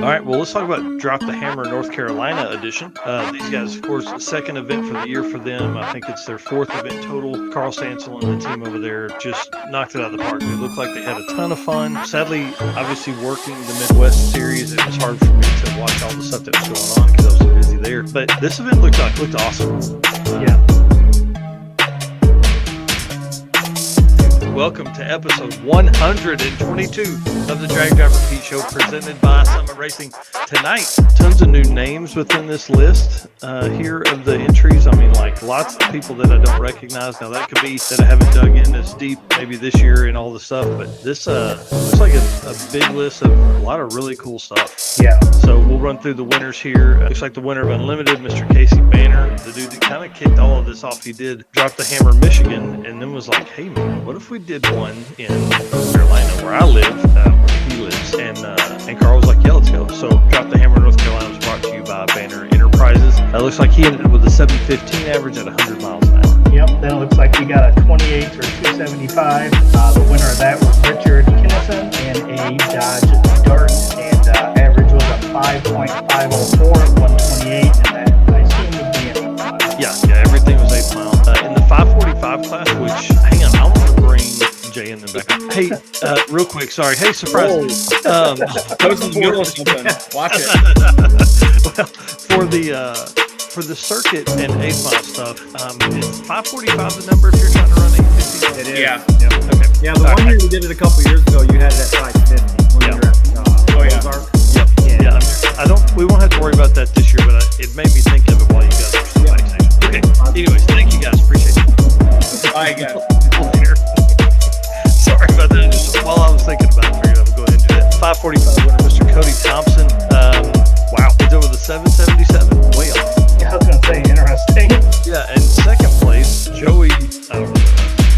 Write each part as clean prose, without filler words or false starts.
All right, well, let's talk about Drop the Hammer North Carolina edition. These guys, of course, the second event for the year for them. I think it's their fourth event total. Carl Stansel and the team over there just knocked it out of the park. They looked like they had a ton of fun. Sadly, obviously working the Midwest series, it was hard for me to watch all the stuff that was going on because I was so busy there. But this event looked awesome. Yeah. Welcome to episode 122 of the Drag Driver Pete Show, presented by Summit Racing. Tonight, tons of new names within this list here of the entries. I mean, like lots of people that I don't recognize. Now, that could be that I haven't dug in as deep maybe this year and all the stuff, but this looks like a big list of a lot of really cool stuff. Yeah. So we'll run through the winners here. Looks like the winner of Unlimited, Mr. Casey Banner, the dude that kind of kicked all of this off. He did Drop the Hammer, Michigan, and then was like, hey, man, what if we did one in North Carolina where I live, where he lives, and Carl was like, yeah, let's go. So Drop the Hammer North Carolina was brought to you by Banner Enterprises. It looks like he ended up with a 7:15 average at 100 miles an hour. Yep, then it looks like we got a 28 or 275. The winner of that was Richard Kinnison in a Dodge Dart, and average was a 5.504, 128, and that I assume would be an 8 mile. Yeah, everything was 8 miles. In the 545 class, which, hang on, I want to bring Jay in the back. Hey, real quick, sorry. Hey, surprise. I was in the middle of something. Watch it. Well, for the circuit and 8 mile stuff, is 545 the number if you're trying to run 850? It is. Yeah. Yep. Okay. Yeah, the one year we did it a couple years ago, you had it at 550 when you were at Ozark. Yep. Yeah. We won't have to worry about that this year, but it made me think of it while you guys were still backstage. Okay. Anyways, thank you guys. Appreciate it. Bye, guys. Later. Sorry about that. Just while I was thinking about it, I figured I would go ahead and do that. 545 winner, Mr. Cody Thompson. Wow. He's over the 777. Way off. Yeah, I was going to say, interesting. Yeah, and second place, Joey, I don't know,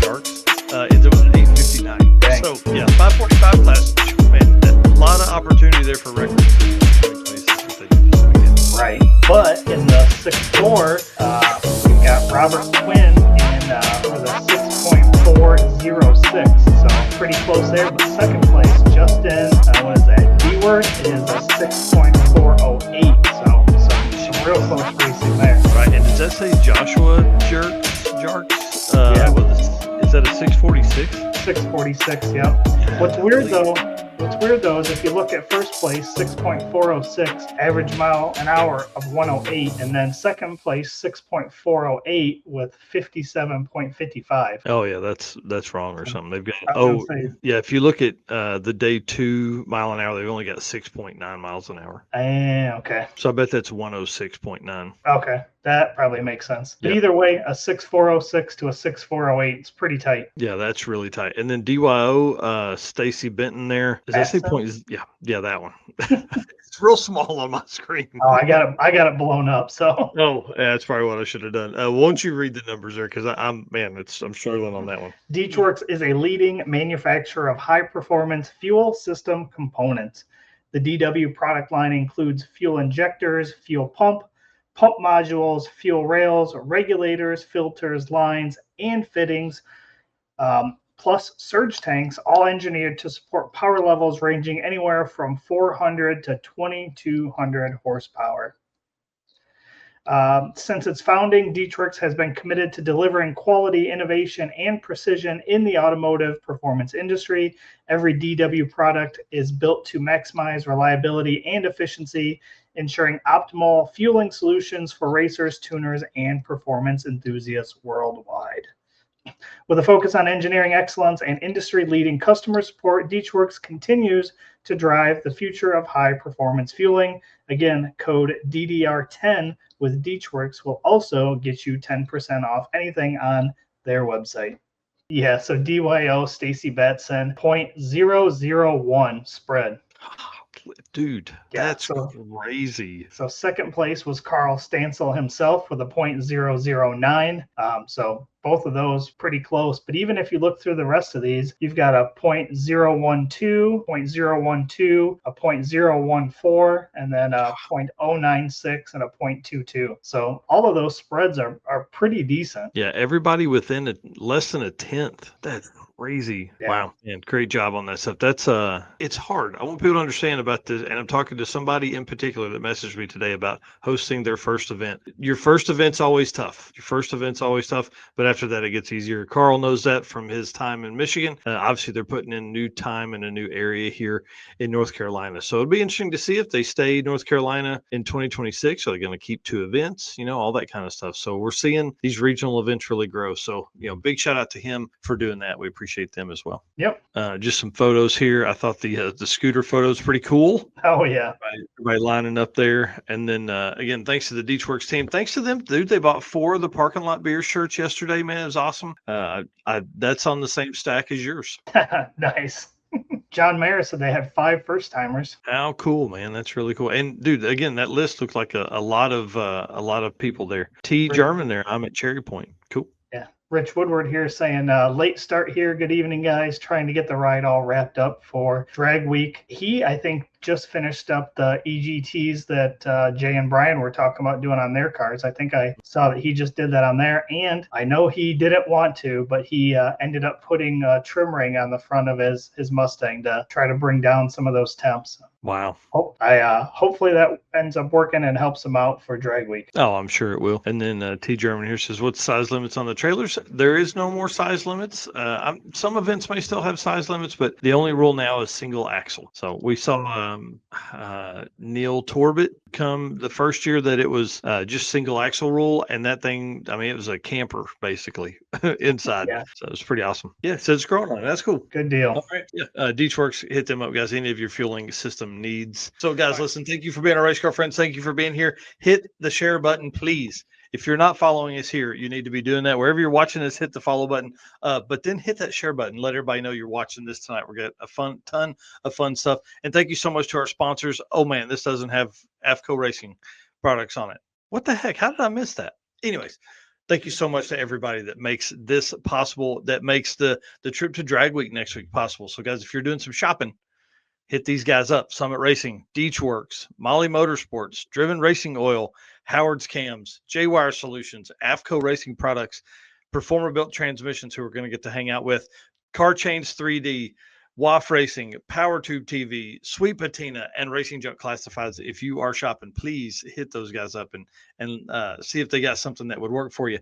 Darks, ends up with an 859. Dang. So, yeah, 545 class, man, a lot of opportunity there for records. Right. But in the 6'4", we've got Robert Quinn with a 6.406. So pretty close there. But second place, Justin, what is that? D-Worth is a 6.408. So some real close racing there. Right, and does that say Joshua Jarks? Yeah. Is that a 646? 646, yeah. What's weird though is if you look at first place, 6.406, average mile an hour of 108, and then second place, 6.408 with 57.55. Oh yeah, that's wrong or something. They've got if you look at the day 2 mile an hour, they've only got 6.9 miles an hour. Okay. So I bet that's 106.9. Okay. That probably makes sense. But Yep. either way, a 6.406 to a 6.408, it's pretty tight. Yeah, that's really tight. And then DYO, Stacy Benton there. Does that say point? Yeah, that one. It's real small on my screen. Oh, I got it blown up. So. Oh, yeah, that's probably what I should have done. Won't you read the numbers there? Because I'm struggling on that one. Deechworks is a leading manufacturer of high-performance fuel system components. The DW product line includes fuel injectors, fuel pump modules, fuel rails, regulators, filters, lines, and fittings, plus surge tanks, all engineered to support power levels ranging anywhere from 400 to 2,200 horsepower. Since its founding, Deechworks has been committed to delivering quality, innovation, and precision in the automotive performance industry. Every DW product is built to maximize reliability and efficiency, ensuring optimal fueling solutions for racers, tuners, and performance enthusiasts worldwide. With a focus on engineering excellence and industry-leading customer support, Deechworks continues to drive the future of high-performance fueling. Again, code DDR10 with Deechworks will also get you 10% off anything on their website. Yeah, so DYO Stacy Batson, 0.001 spread. Dude, Yeah, that's crazy. So second place was Carl Stansel himself with a 0.009. So both of those pretty close. But even if you look through the rest of these, you've got a .012, .012, a .014, and then a .096 and a .22. So all of those spreads are pretty decent. Yeah, everybody within less than a tenth. That's crazy. Yeah. Wow. And great job on that stuff. That's it's hard. I want people to understand about this. And I'm talking to somebody in particular that messaged me today about hosting their first event. Your first event's always tough. But after that it gets easier. Carl knows that from his time in Michigan. Obviously they're putting in new time in a new area here in North Carolina. So it'll be interesting to see if they stay North Carolina in 2026. Are they going to keep 2 events? All that kind of stuff. So we're seeing these regional events really grow. So, big shout out to him for doing that. We appreciate them as well. Yep. Just some photos here. I thought the scooter photo is pretty cool. Oh yeah. Everybody lining up there. And then again, thanks to the Deechworks team. Thanks to them, dude. They bought 4 of the parking lot beer shirts yesterday, man. It was awesome. That's on the same stack as yours. Nice. John Mayer said they had 5 first timers. How cool, man. That's really cool. And dude, again, that list looked like a lot of people there. T German there. I'm at Cherry Point. Cool. Yeah. Rich Woodward here saying, late start here. Good evening, guys. Trying to get the ride all wrapped up for Drag Week. He, I think, just finished up the EGTs that Jay and Brian were talking about doing on their cars. I think I saw that he just did that on there. And I know he didn't want to, but he ended up putting a trim ring on the front of his Mustang to try to bring down some of those temps. Wow. Hopefully that ends up working and helps him out for Drag Week. Oh, I'm sure it will. And then T German here says, what's size limits on the trailers? There is no more size limits. Some events may still have size limits, but the only rule now is single axle. So we saw Neil Torbett come the first year that it was just single axle rule, and that thing, I mean, it was a camper basically inside. Yeah. So it's pretty awesome. Yeah, so it's growing on. That's cool. Good deal. All right. Yeah. Deechworks, hit them up, guys. Any of your fueling system needs. So, guys, listen, thank you for being our race car friends. Thank you for being here. Hit the share button, please. If you're not following us here, you need to be doing that. Wherever you're watching this, hit the follow button. But then hit that share button. Let everybody know you're watching this tonight. We're got a ton of fun stuff. And thank you so much to our sponsors. Oh, man, this doesn't have AFCO Racing products on it. What the heck? How did I miss that? Anyways, thank you so much to everybody that makes this possible, that makes the trip to Drag Week next week possible. So, guys, if you're doing some shopping, hit these guys up. Summit Racing, Deechworks, Molly Motorsports, Driven Racing Oil, Howard's Cams, J-Wire Solutions, AFCO Racing Products, Performer Built Transmissions, who we're going to get to hang out with, Car Chains 3D, WAF Racing, Power Tube TV, Sweet Patina, and Racing Junk Classifieds. If you are shopping, please hit those guys up and see if they got something that would work for you.